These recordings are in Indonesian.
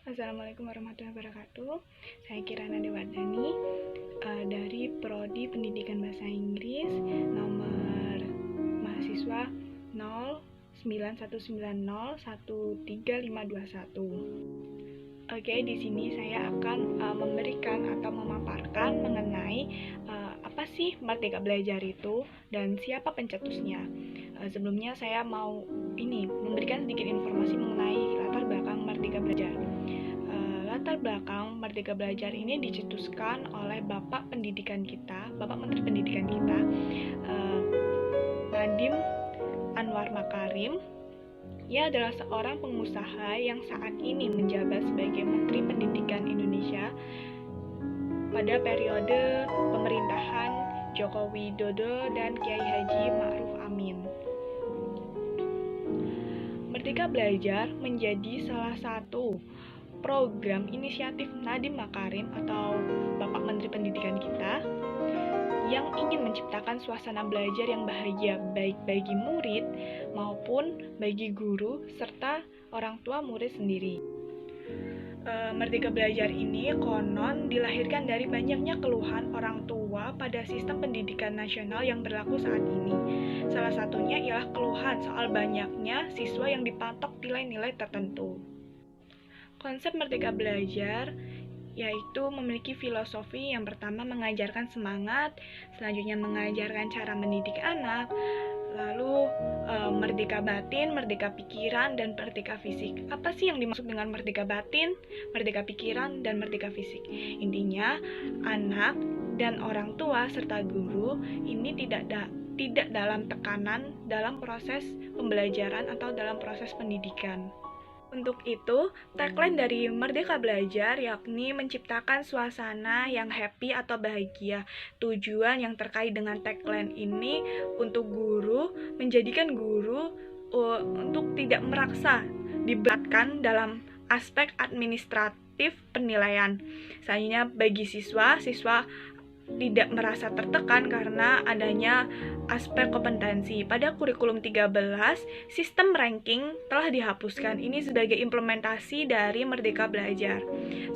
Assalamualaikum warahmatullahi wabarakatuh. Saya Kirana Dewardani dari Prodi Pendidikan Bahasa Inggris, nomor mahasiswa 091901351. Oke, di sini saya akan memberikan atau memaparkan mengenai apa sih Merdeka Belajar itu dan siapa pencetusnya. Sebelumnya saya mau memberikan sedikit informasi mengenai latar belakang Merdeka Belajar. Latar belakang Merdeka Belajar ini dicetuskan oleh Bapak Pendidikan kita, Bapak Menteri Pendidikan kita, Nadiem Anwar Makarim. Ia adalah seorang pengusaha yang saat ini menjabat sebagai Menteri Pendidikan Indonesia pada periode pemerintahan Joko Widodo dan Kiai Haji Ma'ruf Amin. Merdeka Belajar menjadi salah satu program inisiatif Nadiem Makarim atau Bapak Menteri Pendidikan kita yang ingin menciptakan suasana belajar yang bahagia baik bagi murid maupun bagi guru serta orang tua murid sendiri. Merdeka Belajar ini konon dilahirkan dari banyaknya keluhan orang tua pada sistem pendidikan nasional yang berlaku saat ini. Salah satunya ialah keluhan soal banyaknya siswa yang dipatok nilai-nilai tertentu. Konsep Merdeka Belajar yaitu memiliki filosofi yang pertama mengajarkan semangat, selanjutnya mengajarkan cara mendidik anak, lalu merdeka batin, merdeka pikiran, dan merdeka fisik. Apa sih yang dimaksud dengan merdeka batin, merdeka pikiran, dan merdeka fisik? Intinya, anak dan orang tua serta guru ini tidak dalam tekanan dalam proses pembelajaran atau dalam proses pendidikan. Untuk itu, tagline dari Merdeka Belajar yakni menciptakan suasana yang happy atau bahagia. Tujuan yang terkait dengan tagline ini untuk guru, menjadikan guru untuk tidak merasa diberatkan dalam aspek administratif penilaian. Selanjutnya bagi siswa tidak merasa tertekan karena adanya aspek kompetensi. Pada kurikulum 13, sistem ranking telah dihapuskan. Ini sebagai implementasi dari Merdeka Belajar.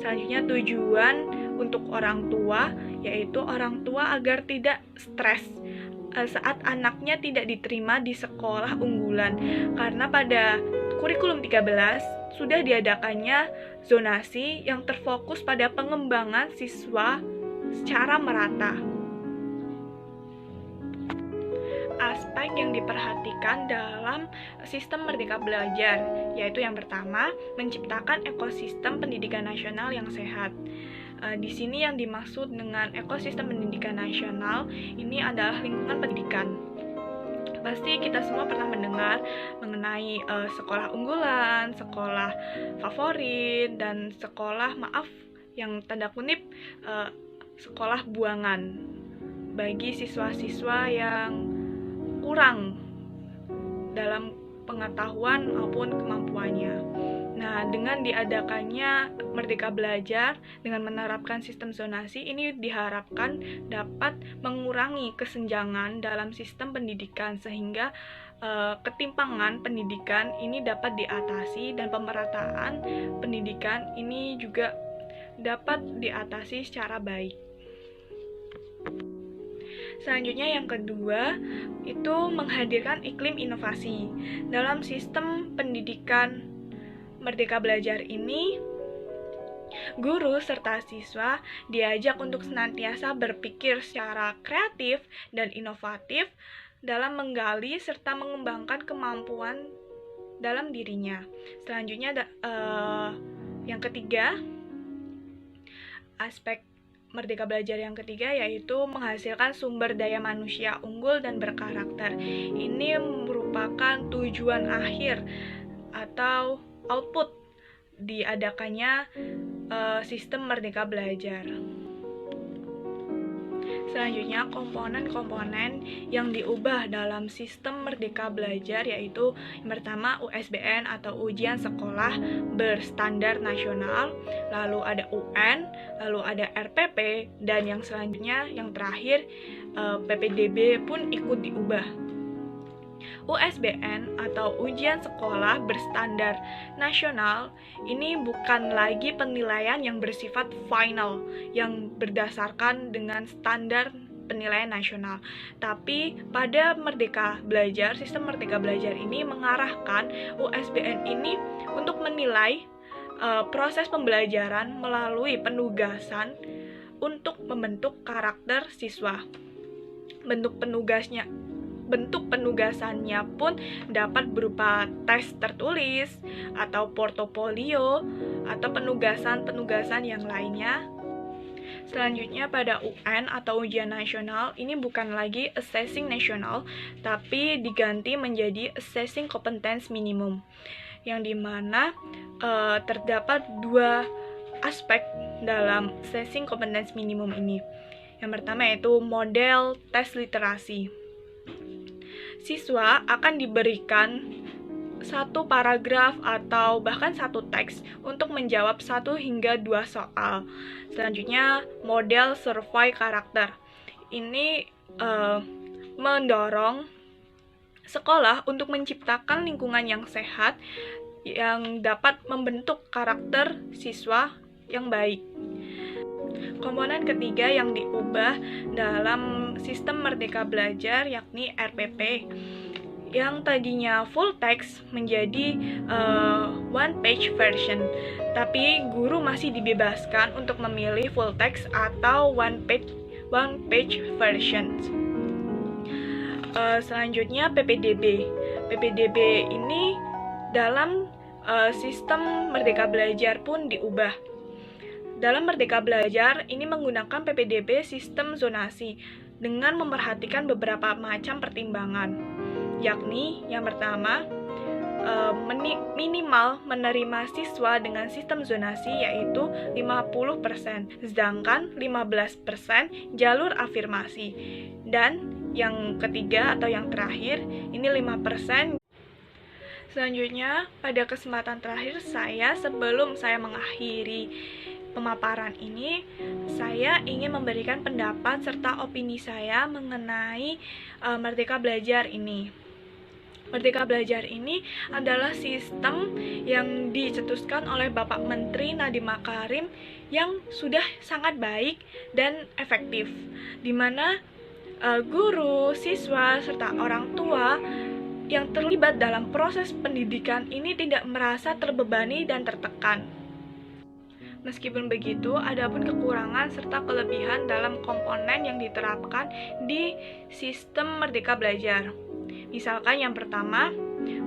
Selanjutnya tujuan untuk orang tua, yaitu orang tua agar tidak stres saat anaknya tidak diterima di sekolah unggulan. Karena pada kurikulum 13 sudah diadakannya zonasi yang terfokus pada pengembangan siswa secara merata. Aspek yang diperhatikan dalam sistem Merdeka Belajar yaitu yang pertama, menciptakan ekosistem pendidikan nasional yang sehat. Di sini yang dimaksud dengan ekosistem pendidikan nasional ini adalah lingkungan pendidikan. Pasti kita semua pernah mendengar mengenai sekolah unggulan, sekolah favorit, dan sekolah yang tanda kutip sekolah buangan bagi siswa-siswa yang kurang dalam pengetahuan maupun kemampuannya. Nah, dengan diadakannya Merdeka Belajar dengan menerapkan sistem zonasi ini diharapkan dapat mengurangi kesenjangan dalam sistem pendidikan sehingga ketimpangan pendidikan ini dapat diatasi dan pemerataan pendidikan ini juga dapat diatasi secara baik. Selanjutnya yang kedua, itu menghadirkan iklim inovasi. Dalam sistem pendidikan Merdeka Belajar ini, guru serta siswa diajak untuk senantiasa berpikir secara kreatif dan inovatif dalam menggali serta mengembangkan kemampuan dalam dirinya. Selanjutnya yang ketiga, aspek Merdeka Belajar yang ketiga yaitu menghasilkan sumber daya manusia unggul dan berkarakter. Ini merupakan tujuan akhir atau output diadakannya sistem Merdeka Belajar. Selanjutnya, komponen-komponen yang diubah dalam sistem Merdeka Belajar yaitu yang pertama USBN atau Ujian Sekolah Berstandar Nasional, lalu ada UN, lalu ada RPP, dan yang selanjutnya yang terakhir PPDB pun ikut diubah. USBN atau ujian sekolah berstandar nasional ini bukan lagi penilaian yang bersifat final yang berdasarkan dengan standar penilaian nasional. Tapi pada Merdeka Belajar, sistem Merdeka Belajar ini mengarahkan USBN ini untuk menilai proses pembelajaran melalui penugasan untuk membentuk karakter siswa. Bentuk penugasannya pun dapat berupa tes tertulis atau portofolio atau penugasan yang lainnya. Selanjutnya pada UN atau ujian nasional ini bukan lagi assessing nasional, tapi diganti menjadi assessing competence minimum, yang dimana terdapat dua aspek dalam assessing competence minimum ini. Yang pertama yaitu model tes literasi. Siswa akan diberikan satu paragraf atau bahkan satu teks untuk menjawab 1 hingga 2 soal. Selanjutnya, model survei karakter. Ini mendorong sekolah untuk menciptakan lingkungan yang sehat yang dapat membentuk karakter siswa yang baik. Komponen ketiga yang diubah dalam sistem Merdeka Belajar yakni RPP, yang tadinya full text menjadi one page version, tapi guru masih dibebaskan untuk memilih full text atau one page version. Selanjutnya PPDB. PPDB ini dalam sistem Merdeka Belajar pun diubah. Dalam Merdeka Belajar ini menggunakan PPDB sistem zonasi dengan memerhatikan beberapa macam pertimbangan, yakni yang pertama minimal menerima siswa dengan sistem zonasi yaitu 50%, sedangkan 15% jalur afirmasi, dan yang ketiga atau yang terakhir ini 5%. Selanjutnya, pada kesempatan terakhir sebelum saya mengakhiri pemaparan ini, saya ingin memberikan pendapat serta opini saya mengenai Merdeka Belajar ini. Merdeka Belajar ini adalah sistem yang dicetuskan oleh Bapak Menteri Nadiem Makarim yang sudah sangat baik dan efektif, di mana guru, siswa, serta orang tua yang terlibat dalam proses pendidikan ini tidak merasa terbebani dan tertekan. Meskipun begitu, ada pun kekurangan serta kelebihan dalam komponen yang diterapkan di sistem Merdeka Belajar. Misalkan yang pertama,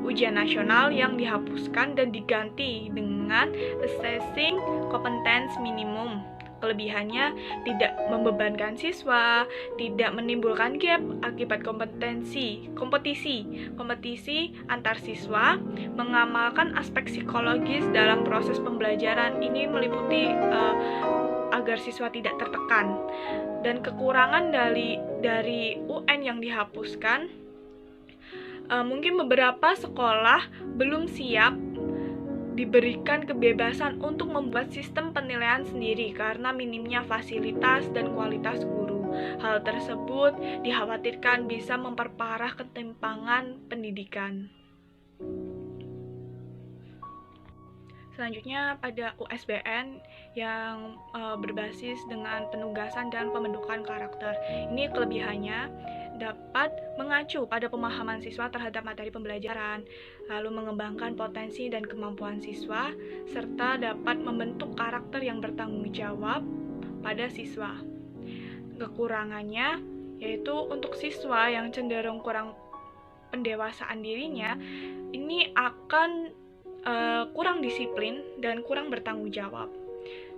ujian nasional yang dihapuskan dan diganti dengan assessing competence minimum. Kelebihannya tidak membebankan siswa, tidak menimbulkan gap akibat kompetisi antar siswa, mengamalkan aspek psikologis dalam proses pembelajaran. Ini meliputi agar siswa tidak tertekan. Dan kekurangan dari UN yang dihapuskan, mungkin beberapa sekolah belum siap diberikan kebebasan untuk membuat sistem penilaian sendiri karena minimnya fasilitas dan kualitas guru. Hal tersebut dikhawatirkan bisa memperparah ketimpangan pendidikan. Selanjutnya pada USBN yang berbasis dengan penugasan dan pembentukan karakter. Ini kelebihannya dapat mengacu pada pemahaman siswa terhadap materi pembelajaran, lalu mengembangkan potensi dan kemampuan siswa, serta dapat membentuk karakter yang bertanggung jawab pada siswa. Kekurangannya yaitu untuk siswa yang cenderung kurang pendewasaan dirinya, ini akan kurang disiplin dan kurang bertanggung jawab.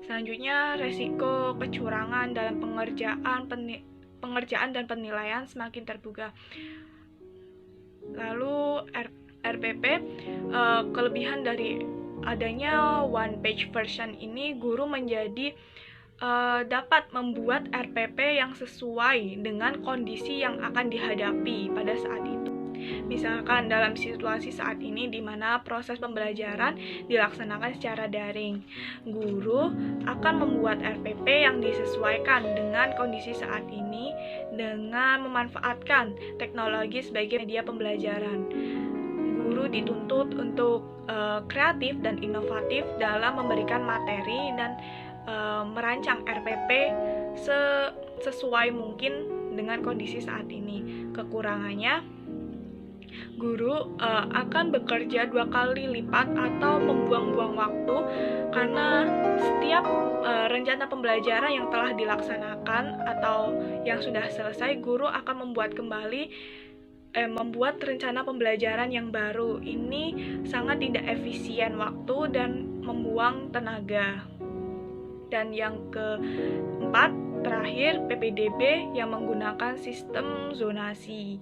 Selanjutnya, resiko kecurangan dalam pengerjaan dan penilaian semakin terbuka. Lalu RPP, kelebihan dari adanya one page version ini, guru menjadi dapat membuat RPP yang sesuai dengan kondisi yang akan dihadapi pada saat itu. Misalkan dalam situasi saat ini di mana proses pembelajaran dilaksanakan secara daring, guru akan membuat RPP yang disesuaikan dengan kondisi saat ini dengan memanfaatkan teknologi sebagai media pembelajaran. Guru dituntut untuk kreatif dan inovatif dalam memberikan materi dan merancang RPP sesuai mungkin dengan kondisi saat ini. Kekurangannya, guru akan bekerja 2 kali lipat atau membuang-buang waktu karena setiap rencana pembelajaran yang telah dilaksanakan atau yang sudah selesai, guru akan membuat rencana pembelajaran yang baru. Ini sangat tidak efisien waktu dan membuang tenaga. Dan yang keempat, terakhir, PPDB yang menggunakan sistem zonasi.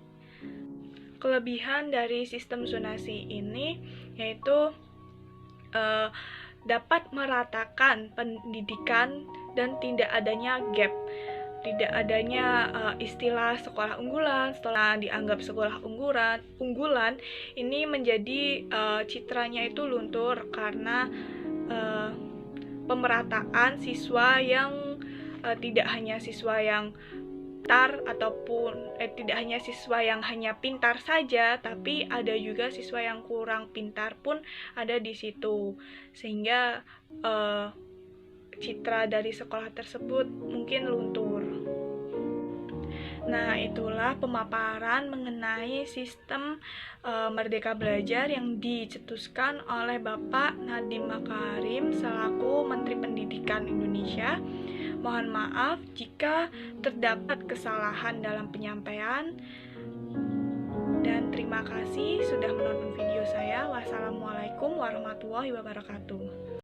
Kelebihan dari sistem zonasi ini yaitu dapat meratakan pendidikan dan tidak adanya gap. Tidak adanya istilah sekolah unggulan, setelah dianggap sekolah unggulan, ini menjadi citranya itu luntur karena pemerataan siswa yang tidak hanya siswa yang pintar ataupun tidak hanya siswa yang hanya pintar saja, tapi ada juga siswa yang kurang pintar pun ada di situ, sehingga citra dari sekolah tersebut mungkin luntur. Nah, itulah pemaparan mengenai sistem Merdeka Belajar yang dicetuskan oleh Bapak Nadiem Makarim selaku Menteri Pendidikan Indonesia. Mohon maaf jika terdapat kesalahan dalam penyampaian, dan terima kasih sudah menonton video saya. Wassalamualaikum warahmatullahi wabarakatuh.